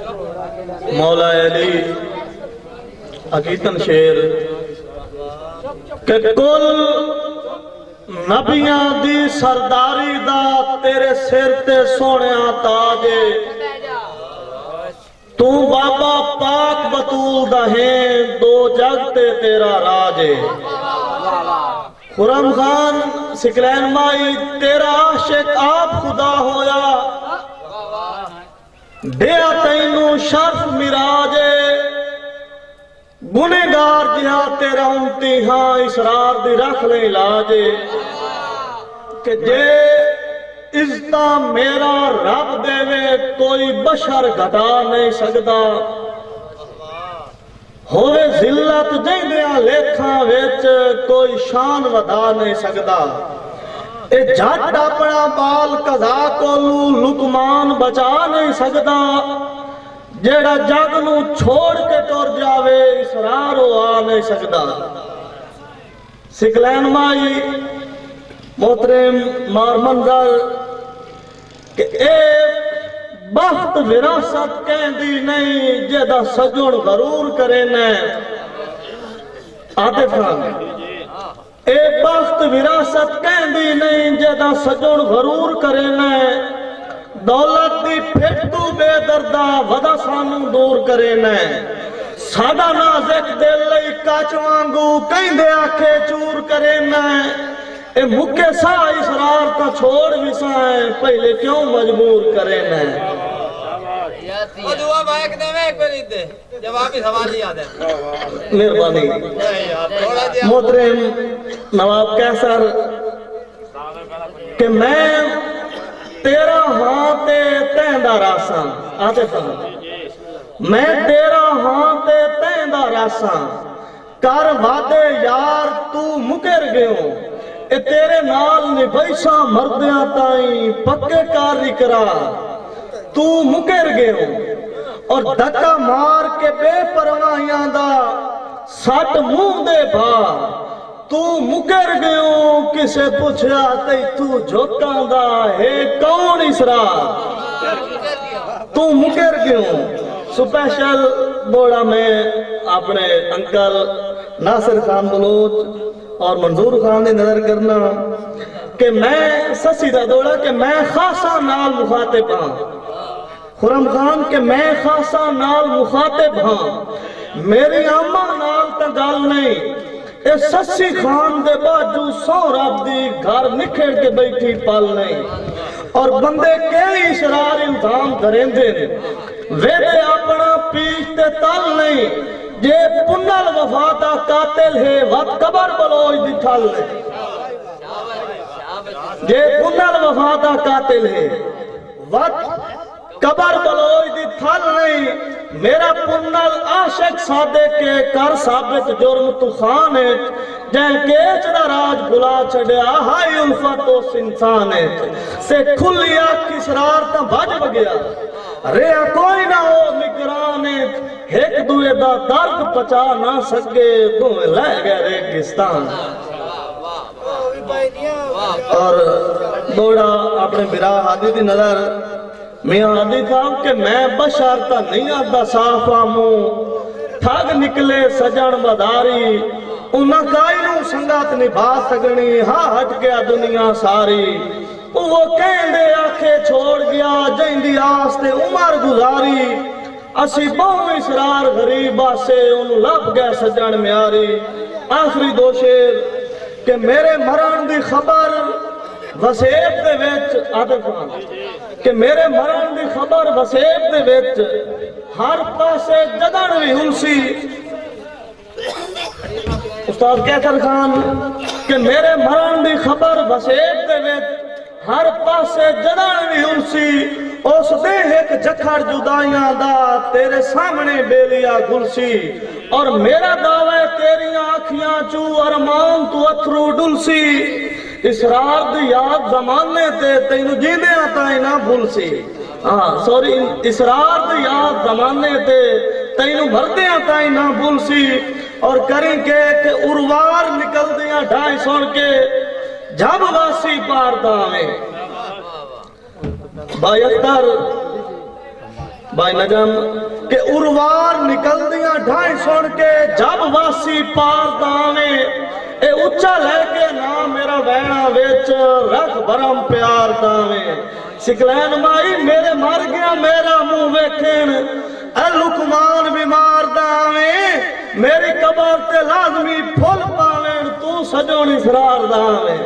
मौला अली हकीकतन शेर के कुल नबियां दी सरदारी दा तेरे सिर ते सोहणिया ताजे तू बाबा पाक बतूल दहे दो जग ते तेरा राजे खुरम खान सिकलैन माई तेरा आशिक आप खुदा होया दिया तैनू शर्फ मिराजे गुनेगार जिहा तेरा उमती हाँ इसरार दी रख ले लाजे के जे इज्जता मेरा रब देवे कोई बशर घटा नहीं सकता होवे जिल्लत जिंदिया लेखा विच कोई शान वधा नहीं सकता ए जट अपना बाल कजा कोलू लुकमान बचा नहीं सकता जेड़ा जग नू छोड़ के तुर जावे इसरार हो आ नहीं सकता सिकलैन माई मोहतरम मार मंजर के ए बख्त विरासत कहती नहीं जेदा सजण गरूर करे ने आतिफ खान ए बख्त विरासत कहती नहीं जेदा सजण गरूर करे ने दौलत दी फिट तू बेदर्दा वदा सानू दूर करे ने साडा नाज़िक दिल लई कच वांगू कहंदे आखे चूर करे ने ए मुके सा इसरार का छोड़ विसाए पहले क्यों मजबूर करे ने दुआ बाइक दे में एक बारी दे जवाब ही सवाल याद है मेहरबानी मोहतरम नवाब कैसर कि मैं तेरा हां ते तैंदा रासा आते मैं तेरा हां ते तैंदा रासा कर वादे यार तू मुकर गयो ए तेरे नाल निभैसा मरदियां ताई पक्के कार करा तू मुकर गयो और धक्का मार के बेपरवाहियां दा सट मुंह दे भा तू मुकर गयो किसे पूछया ते तू झोटा दा है कौन इसरा तू मुकर गयो स्पेशल दौड़ा में अपने अंकल नासिर खान बलोच और मंजूर खान ने नजर करना कि मैं ससी दा दौड़ा कि मैं खासा नाल मुखातिब हां खुरम खान के मैं खासा नाल मुखातिब हां मेरी अम्मा नाल ता गल नहीं ए ससी खान दे बाजू सौ रब दी घर निखेड़ के बैठी पल नहीं और बंदे कई शरार इल्जाम करेंदे ने वेदे अपना पीछ ते तल नहीं जे पुनल वफा दा कातिल है वत कबर बलोच दी ठल ने जे पुनल वफा दा कातिल है वत कबर बलोच दी थल नहीं मेरा पुनल आशिक सादे के कर साबित जुर्म तू खान है जै केच दा राज बुला छड़या हाय उल्फत उस इंसान है से खुली आँख की शरारत भज गया रे कोई ना हो निगरान एक दुए दा दर्द पचा ना सके दोवें ले गए रेगिस्तान और दौड़ा अपने बिरा हादी दी नजर मियां हादी साहब के मैं बशर ता नहीं आता साफा मुंह ठग निकले सजन बदारी उन्ना काई नू संगत निभा सकनी हा हट गया दुनिया सारी वो कहंदे आखे छोड़ गया जैंदी आस ते उमर गुजारी असी बहु इसरार गरीब आसे उन लब गए सजन म्यारी आखिरी दो शेर के मेरे मरण दी खबर वसेब दे विच आतिफ खान कि मेरे मरण दी खबर वसेब दे विच हर पासे जदन भी हुलसी उस्ताद कैसर खान कि मेरे मरण दी खबर वसेब दे विच हर पासे जदन भी हुलसी उस दे एक जखड़ जुदाइयां दा तेरे सामने बेलिया गुलसी और मेरा दावा तेरियां अखियां चू अरमान तू अथरू डुलसी इसरार दी याद जमाने ते तैनू जींदियां ताई ना भूलसी हाँ सॉरी इसरार दी याद जमाने ते तैनू मरदियां ताई ना भूलसी और करी के उर्वार निकल दिया ढाई सुन के जब वासी पार दावे भाई अख्तर भाई नजम के उर्वार निकलदियां ढाई सुन के जब वासी पार दावे ए उच्चा लेके ना मेरा वैणा विच रख भरम प्यार दावे सिकलैन माई मेरे मर गया मेरा मुंह वेखण ए लुकमान बीमार दावे मेरी कबर ते लाजमी फुल पावें तू सजोनी सरार दावे।